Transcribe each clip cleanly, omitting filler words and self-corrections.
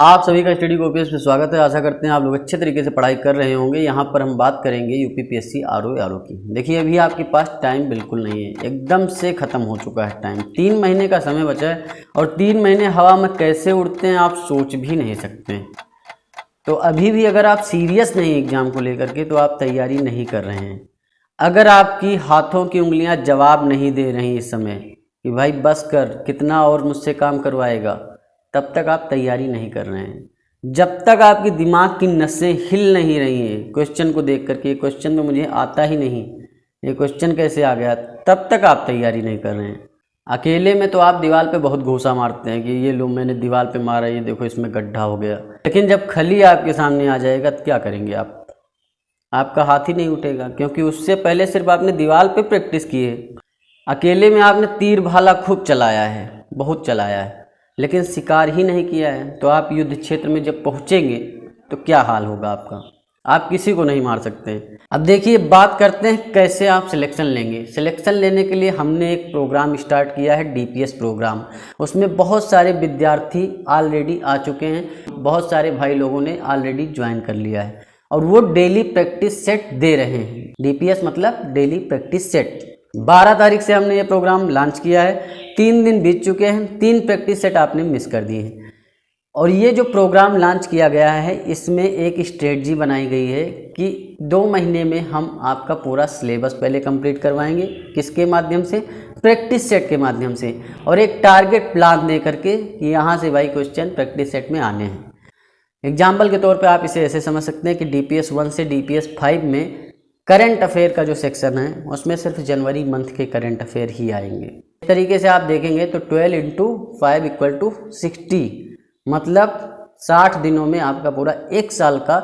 आप सभी का स्टडी कॉपीज में स्वागत है। आशा करते हैं आप लोग अच्छे तरीके से पढ़ाई कर रहे होंगे। यहाँ पर हम बात करेंगे यूपीपीएससी आरओ की। देखिए अभी आपके पास टाइम बिल्कुल नहीं है, एकदम से ख़त्म हो चुका है टाइम। 3 महीने का समय बचा है और 3 महीने हवा में कैसे उड़ते हैं आप सोच भी नहीं सकते। तो अभी भी अगर आप सीरियस नहीं एग्ज़ाम को लेकर के तो आप तैयारी नहीं कर रहे हैं। अगर आपकी हाथों की उंगलियाँ जवाब नहीं दे रही इस समय कि भाई बस कर, कितना और मुझसे काम करवाएगा, तब तक आप तैयारी नहीं कर रहे हैं। जब तक आपकी दिमाग की नसें हिल नहीं रही हैं क्वेश्चन को देख करके, ये क्वेश्चन तो मुझे आता ही नहीं, ये क्वेश्चन कैसे आ गया, तब तक आप तैयारी नहीं कर रहे हैं। अकेले में तो आप दीवार पे बहुत घूसा मारते हैं कि ये लो मैंने दीवार पे मारा, ये देखो इसमें गड्ढा हो गया। लेकिन जब खली आपके सामने आ जाएगा तो क्या करेंगे आप? आपका हाथ ही नहीं उठेगा, क्योंकि उससे पहले सिर्फ आपने दीवार पे प्रैक्टिस की है। अकेले में आपने तीर भाला खूब चलाया है, बहुत चलाया है, लेकिन शिकार ही नहीं किया है। तो आप युद्ध क्षेत्र में जब पहुंचेंगे तो क्या हाल होगा आपका? आप किसी को नहीं मार सकते। अब देखिए बात करते हैं कैसे आप सिलेक्शन लेंगे। सिलेक्शन लेने के लिए हमने एक प्रोग्राम स्टार्ट किया है, डीपीएस प्रोग्राम। उसमें बहुत सारे विद्यार्थी ऑलरेडी आ चुके हैं, बहुत सारे भाई लोगों ने ऑलरेडी ज्वाइन कर लिया है और वो डेली प्रैक्टिस सेट दे रहे हैं। डीपीएस मतलब डेली प्रैक्टिस सेट। 12 तारीख से हमने ये प्रोग्राम लॉन्च किया है। 3 दिन बीत चुके हैं, 3 प्रैक्टिस सेट आपने मिस कर दिए हैं। और ये जो प्रोग्राम लॉन्च किया गया है इसमें एक स्ट्रेटजी बनाई गई है कि 2 महीने में हम आपका पूरा सिलेबस पहले कंप्लीट करवाएंगे। किसके माध्यम से? प्रैक्टिस सेट के माध्यम से। और एक टारगेट प्लान दे करके कि यहाँ से भाई क्वेश्चन प्रैक्टिस सेट में आने हैं। एग्जाम्पल के तौर पर आप इसे ऐसे समझ सकते हैं कि DPS 1 से DPS 5 में करंट अफेयर का जो सेक्शन है उसमें सिर्फ जनवरी मंथ के करंट अफेयर ही आएंगे। इस तरीके से आप देखेंगे तो 12 × 5 = 60, मतलब 60 दिनों में आपका पूरा 1 साल का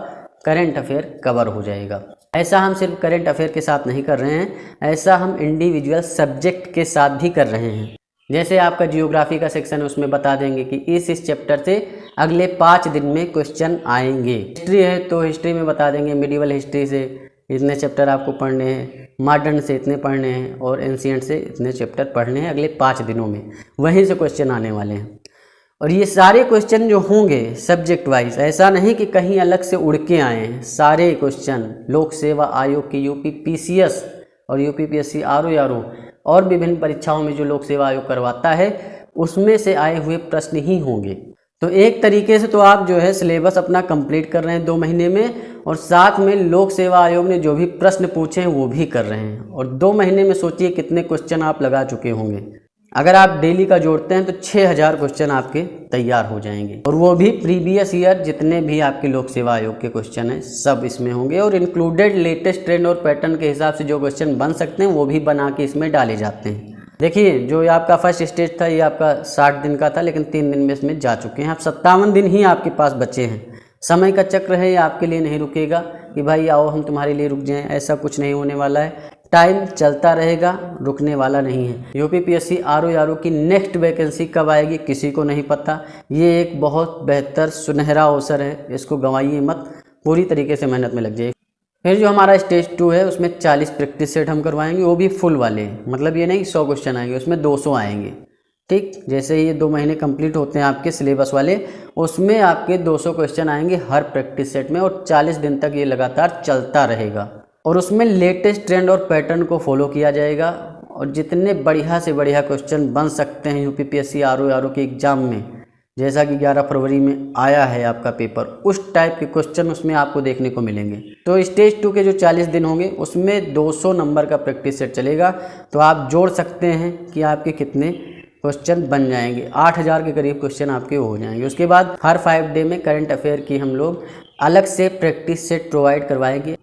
करंट अफेयर कवर हो जाएगा। ऐसा हम सिर्फ करंट अफेयर के साथ नहीं कर रहे हैं, ऐसा हम इंडिविजुअल सब्जेक्ट के साथ भी कर रहे हैं। जैसे आपका जियोग्राफी का सेक्शन है उसमें बता देंगे कि इस चैप्टर से अगले 5 दिन में क्वेश्चन आएंगे। हिस्ट्री है तो हिस्ट्री में बता देंगे मिडिवल हिस्ट्री से इतने चैप्टर आपको पढ़ने हैं, मॉडर्न से इतने पढ़ने हैं और एंशिएंट से इतने चैप्टर पढ़ने हैं अगले 5 दिनों में। वहीं से क्वेश्चन आने वाले हैं और ये सारे क्वेश्चन जो होंगे सब्जेक्ट वाइज, ऐसा नहीं कि कहीं अलग से उड़ के आए हैं। सारे क्वेश्चन लोक सेवा आयोग की यूपीपीसीएस और यूपीपीएससी आरओ और विभिन्न परीक्षाओं में जो लोक सेवा आयोग करवाता है उसमें से आए हुए प्रश्न ही होंगे। तो एक तरीके से तो आप जो है सिलेबस अपना कंप्लीट कर रहे हैं 2 महीने में, और साथ में लोक सेवा आयोग ने जो भी प्रश्न पूछे हैं वो भी कर रहे हैं। और 2 महीने में सोचिए कितने क्वेश्चन आप लगा चुके होंगे। अगर आप डेली का जोड़ते हैं तो 6000 क्वेश्चन आपके तैयार हो जाएंगे, और वो भी प्रीवियस ईयर जितने भी आपके लोक सेवा आयोग के क्वेश्चन हैं सब इसमें होंगे, और इंक्लूडेड लेटेस्ट ट्रेंड और पैटर्न के हिसाब से जो क्वेश्चन बन सकते हैं वो भी बना के इसमें डाले जाते हैं। देखिए जो आपका फर्स्ट स्टेज था ये आपका 60 दिन का था, लेकिन 3 दिन में इसमें जा चुके हैं। अब 57 दिन ही आपके पास बचे हैं। समय का चक्र है, ये आपके लिए नहीं रुकेगा कि भाई आओ हम तुम्हारे लिए रुक जाएं, ऐसा कुछ नहीं होने वाला है। टाइम चलता रहेगा, रुकने वाला नहीं है। यूपीपीएससी आरओ की नेक्स्ट वैकेंसी कब आएगी किसी को नहीं पता। ये एक बहुत बेहतर सुनहरा अवसर है, इसको गंवाइए मत, पूरी तरीके से मेहनत में लग जाइए। फिर जो हमारा स्टेज 2 है उसमें 40 प्रैक्टिस सेट हम करवाएंगे, वो भी फुल वाले, मतलब ये नहीं कि 100 क्वेश्चन आएंगे, उसमें 200 आएंगे। ठीक, जैसे ये 2 महीने कंप्लीट होते हैं आपके सिलेबस वाले, उसमें आपके 200 क्वेश्चन आएंगे हर प्रैक्टिस सेट में, और 40 दिन तक ये लगातार चलता रहेगा। और उसमें लेटेस्ट ट्रेंड और पैटर्न को फॉलो किया जाएगा, और जितने बढ़िया से बढ़िया क्वेश्चन बन सकते हैं यूपीपीएससी आरओ के एग्ज़ाम में, जैसा कि 11 फरवरी में आया है आपका पेपर, उस टाइप के क्वेश्चन उसमें आपको देखने को मिलेंगे। तो स्टेज 2 के जो 40 दिन होंगे उसमें 200 नंबर का प्रैक्टिस सेट चलेगा। तो आप जोड़ सकते हैं कि आपके कितने क्वेश्चन बन जाएंगे। 8000 के करीब क्वेश्चन आपके हो जाएंगे। उसके बाद हर 5 डे में करंट अफेयर की हम लोग अलग से प्रैक्टिस सेट प्रोवाइड करवाएंगे।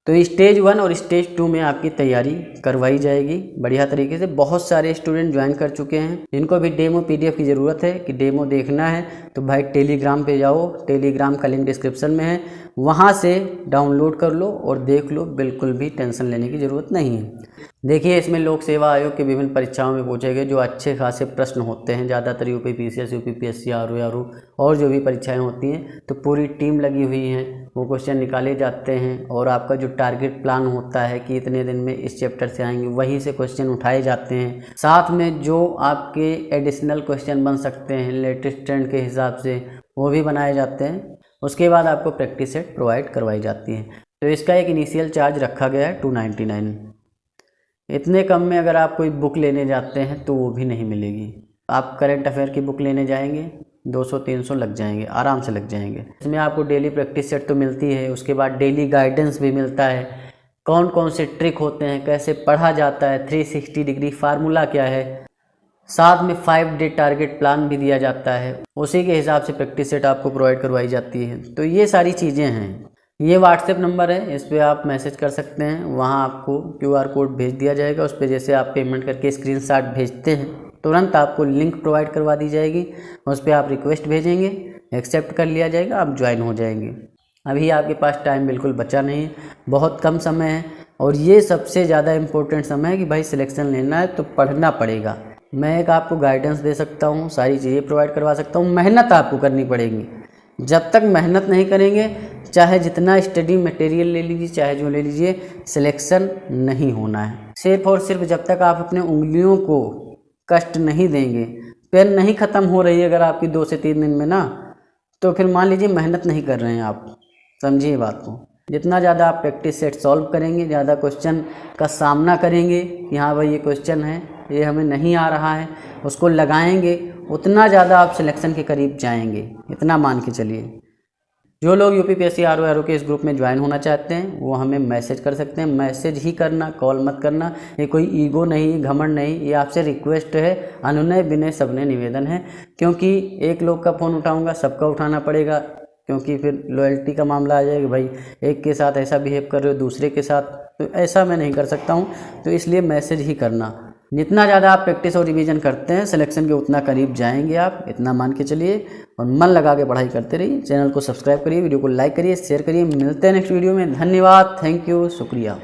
तो स्टेज 1 और स्टेज 2 में आपकी तैयारी करवाई जाएगी बढ़िया तरीके से। बहुत सारे स्टूडेंट ज्वाइन कर चुके हैं, इनको भी डेमो PDF की ज़रूरत है कि डेमो देखना है तो भाई टेलीग्राम पे जाओ, टेलीग्राम का लिंक डिस्क्रिप्शन में है, वहाँ से डाउनलोड कर लो और देख लो, बिल्कुल भी टेंशन लेने की ज़रूरत नहीं है। देखिए इसमें लोक सेवा आयोग के विभिन्न परीक्षाओं में पूछे गए जो अच्छे खासे प्रश्न होते हैं, ज़्यादातर यूपीपीसीएस यूपीपीएससी आरओ और जो भी परीक्षाएं होती हैं तो पूरी टीम लगी हुई है, वो क्वेश्चन निकाले जाते हैं। और आपका जो टारगेट प्लान होता है कि इतने दिन में इस चैप्टर से आएंगे, वहीं से क्वेश्चन उठाए जाते हैं। साथ में जो आपके एडिशनल क्वेश्चन बन सकते हैं लेटेस्ट ट्रेंड के हिसाब से, वो भी बनाए जाते हैं। उसके बाद आपको प्रैक्टिस सेट प्रोवाइड करवाई जाती है। तो इसका एक इनिशियल चार्ज रखा गया है 299। इतने कम में अगर आप कोई बुक लेने जाते हैं तो वो भी नहीं मिलेगी। आप करंट अफेयर की बुक लेने जाएंगे 200-300 लग जाएंगे, आराम से लग जाएंगे। इसमें आपको डेली प्रैक्टिस सेट तो मिलती है, उसके बाद डेली गाइडेंस भी मिलता है, कौन कौन से ट्रिक होते हैं, कैसे पढ़ा जाता है, 360 डिग्री फार्मूला क्या है, साथ में 5 डे टारगेट प्लान भी दिया जाता है। उसी के हिसाब से प्रैक्टिस सेट आपको प्रोवाइड करवाई जाती है। तो ये सारी चीज़ें हैं। ये व्हाट्सएप नंबर है, इस पर आप मैसेज कर सकते हैं। वहाँ आपको QR कोड भेज दिया जाएगा। उस पर जैसे आप पेमेंट करके स्क्रीनशॉट भेजते हैं, तुरंत आपको लिंक प्रोवाइड करवा दी जाएगी। उस पर आप रिक्वेस्ट भेजेंगे, एक्सेप्ट कर लिया जाएगा, आप ज्वाइन हो जाएंगे। अभी आपके पास टाइम बिल्कुल बचा नहीं है, बहुत कम समय है। और ये सबसे ज़्यादा इम्पोर्टेंट समय है कि भाई सिलेक्शन लेना है तो पढ़ना पड़ेगा। मैं एक आपको गाइडेंस दे सकता हूँ, सारी चीज़ें प्रोवाइड करवा सकता हूँ, मेहनत आपको करनी पड़ेगी। जब तक मेहनत नहीं करेंगे, चाहे जितना स्टडी मटेरियल ले लीजिए, चाहे जो ले लीजिए, सिलेक्शन नहीं होना है। सिर्फ और सिर्फ जब तक आप अपने उंगलियों को कष्ट नहीं देंगे, पेन नहीं ख़त्म हो रही है अगर आपकी 2 से 3 दिन में ना, तो फिर मान लीजिए मेहनत नहीं कर रहे हैं आप। समझिए बात को। जितना ज़्यादा आप प्रैक्टिस सेट सॉल्व करेंगे, ज़्यादा क्वेश्चन का सामना करेंगे कि हाँ भाई ये क्वेश्चन है, ये हमें नहीं आ रहा है, उसको लगाएंगे, उतना ज़्यादा आप सिलेक्शन के करीब जाएंगे। इतना मान के चलिए। जो लोग UPPSC RO के इस ग्रुप में ज्वाइन होना चाहते हैं वो हमें मैसेज कर सकते हैं। मैसेज ही करना, कॉल मत करना। ये कोई ईगो नहीं, घमंड नहीं, ये आपसे रिक्वेस्ट है, अनुनय विनय सबने निवेदन है। क्योंकि एक लोग का फ़ोन उठाऊंगा, सबका उठाना पड़ेगा, क्योंकि फिर लॉयल्टी का मामला आ जाएगा। भाई एक के साथ ऐसा बिहेव कर रहे हो, दूसरे के साथ, तो ऐसा मैं नहीं कर सकता हूँ। तो इसलिए मैसेज ही करना। जितना ज़्यादा आप प्रैक्टिस और रिवीजन करते हैं, सिलेक्शन के उतना करीब जाएंगे आप, इतना मान के चलिए। और मन लगा के पढ़ाई करते रहिए। चैनल को सब्सक्राइब करिए, वीडियो को लाइक करिए, शेयर करिए। मिलते हैं नेक्स्ट वीडियो में। धन्यवाद, थैंक यू, शुक्रिया।